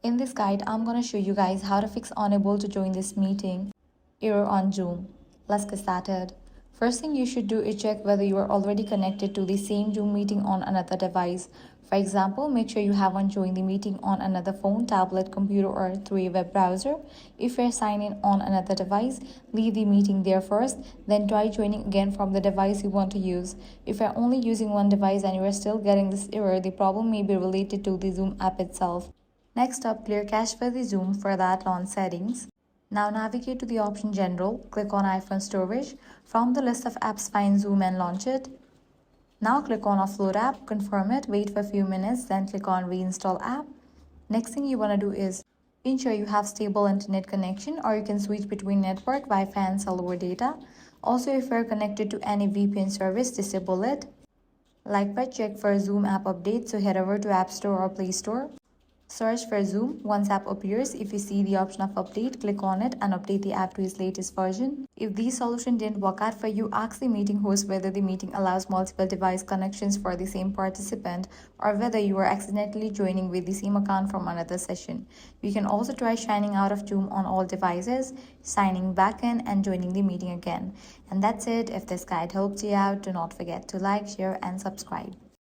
In this guide, I'm going to show you guys how to fix unable to join this meeting error on Zoom. Let's get started. First thing you should do is check whether you are already connected to the same Zoom meeting on another device. For example, make sure you haven't joined the meeting on another phone, tablet, computer, or through a web browser. If you're signed in on another device, leave the meeting there first, then try joining again from the device you want to use. If you're only using one device and you are still getting this error, the problem may be related to the Zoom app itself. Next up, clear cache for the Zoom. For that, launch settings. Now navigate to the option General, click on iPhone Storage. From the list of apps, find Zoom and launch it. Now click on Offload app, confirm it, wait for a few minutes, then click on Reinstall app. Next thing you want to do is ensure you have stable internet connection, or you can switch between network, Wi-Fi and cellular data. Also, if you're connected to any VPN service, disable it. Likewise, check for Zoom app updates, so head over to App Store or Play Store. Search for Zoom. Once app appears, if you see the option of update, click on it and update the app to its latest version. If these solution didn't work out for you, ask the meeting host whether the meeting allows multiple device connections for the same participant, or whether you are accidentally joining with the same account from another session. You can also try signing out of Zoom on all devices, signing back in, and joining the meeting again. And that's it. If this guide helped you out, do not forget to like, share, and subscribe.